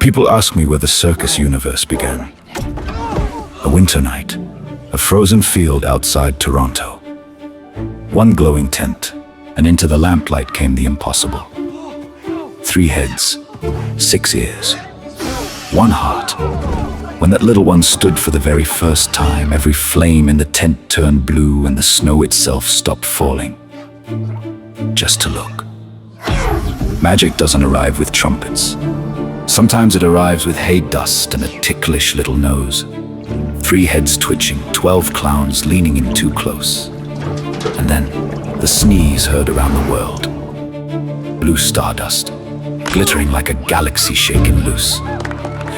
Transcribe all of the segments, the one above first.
People ask me where the circus universe began. A winter night, a frozen field outside Toronto. One glowing tent, and into the lamplight came the impossible. 3 heads, 6 ears, 1 heart. When that little one stood for the very first time, every flame in the tent turned blue and the snow itself stopped falling. Just to look. Magic doesn't arrive with trumpets. Sometimes it arrives with hay dust and a ticklish little nose. 3 heads twitching, 12 clowns leaning in too close. And then the sneeze heard around the world. Blue stardust, glittering like a galaxy shaken loose.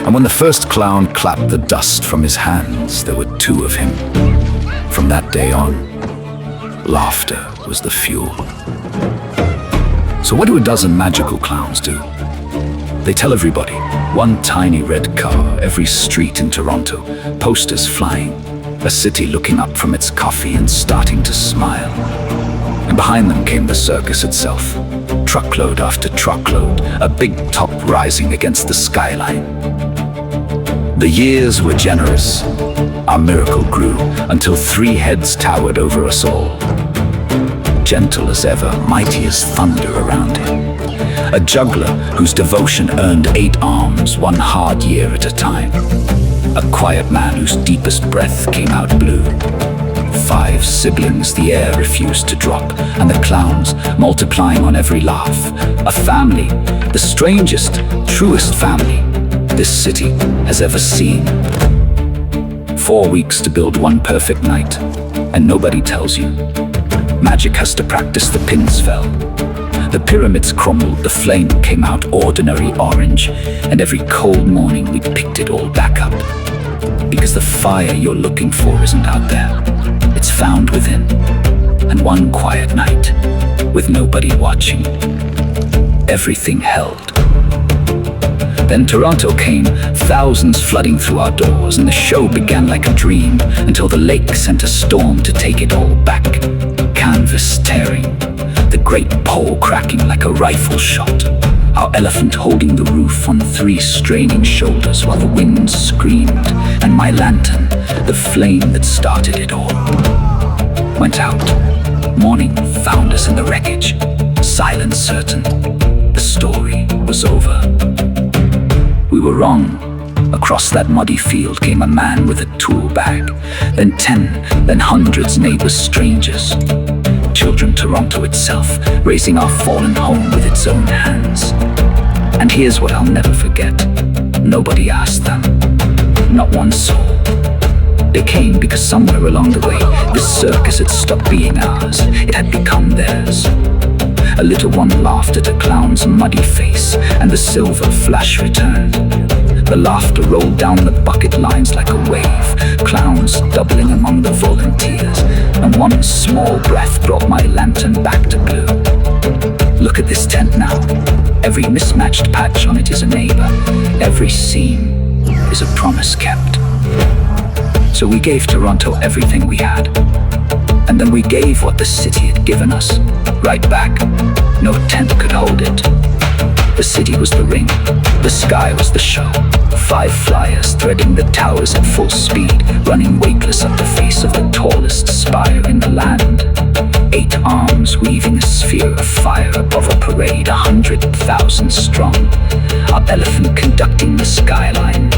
And when the first clown clapped the dust from his hands, there were 2 of him. From that day on, laughter was the fuel. So what do a dozen magical clowns do? They tell everybody, one tiny red car, every street in Toronto, posters flying, a city looking up from its coffee and starting to smile. And behind them came the circus itself, truckload after truckload, a big top rising against the skyline. The years were generous. Our miracle grew until 3 heads towered over us all. Gentle as ever, mighty as thunder around him. A juggler whose devotion earned 8 arms, 1 hard year at a time. A quiet man whose deepest breath came out blue. 5 siblings the air refused to drop, and the clowns multiplying on every laugh. A family, the strangest, truest family this city has ever seen. 4 weeks to build 1 perfect night, and nobody tells you. Magic has to practice, the pins fell. The pyramids crumbled, the flame came out ordinary orange, and every cold morning we picked it all back up. Because the fire you're looking for isn't out there, it's found within. And one quiet night, with nobody watching, everything held. Then Toronto came, thousands flooding through our doors, and the show began like a dream, until the lake sent a storm to take it all back. Canvas tearing, the great pole cracking like a rifle shot, our elephant holding the roof on 3 straining shoulders while the wind screamed, and my lantern, the flame that started it all, went out. Morning found us in the wreckage, silence certain, the story was over. We were wrong. Across that muddy field came a man with a tool bag, then 10, then hundreds, neighbors, strangers. Children, Toronto itself, raising our fallen home with its own hands. And here's what I'll never forget. Nobody asked them, not one soul. They came because somewhere along the way, this circus had stopped being ours. It had become theirs. A little one laughed at a clown's muddy face, and the silver flash returned. The laughter rolled down the bucket lines like a wave, clowns doubling among the volunteers, and one small breath brought my lantern back to blue. Look at this tent now. Every mismatched patch on it is a neighbor. Every seam is a promise kept. So we gave Toronto everything we had. And then we gave what the city had given us, right back. No tent could hold it. The city was the ring, the sky was the show. 5 flyers threading the towers at full speed, running weightless up the face of the tallest spire in the land. 8 arms weaving a sphere of fire above a parade 100,000 strong. Our elephant conducting the skyline.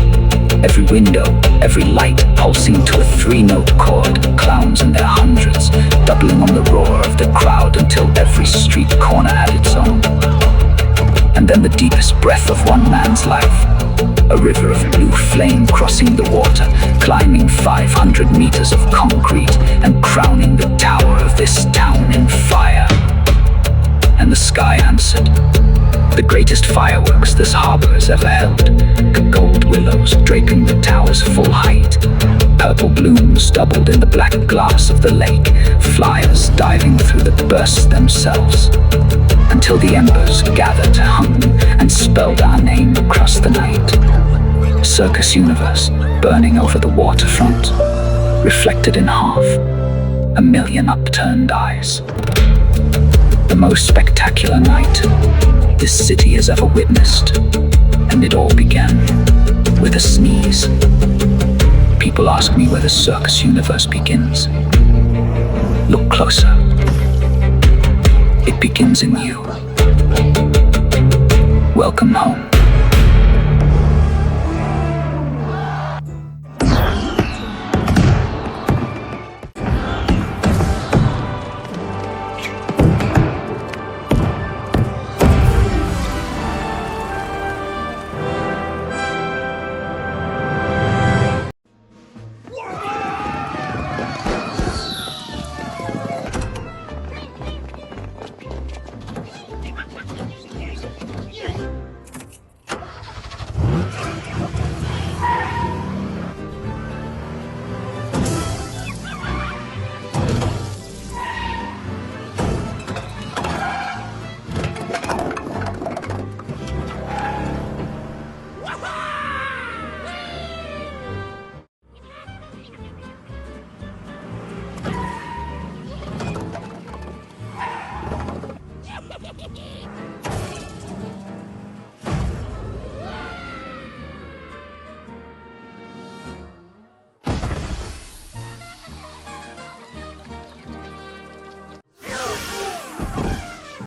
Every window, every light pulsing to a 3-note chord. Clowns in their hundreds, doubling on the roar of the crowd until every street corner had its own. And then the deepest breath of one man's life. A river of blue flame crossing the water, climbing 500 meters of concrete and crowning the tower of this town in fire. And the sky answered. The greatest fireworks this harbor has ever held. Gold willows draping the tower's full height. Purple blooms doubled in the black glass of the lake. Flyers diving through the bursts themselves. Until the embers gathered, hung, and spelled our name across the night. Circus universe burning over the waterfront, reflected in half, 1,000,000 upturned eyes. The most spectacular night this city has ever witnessed, and It all began with a sneeze. People ask me where the circus universe begins. Look closer. It begins in you. Welcome home.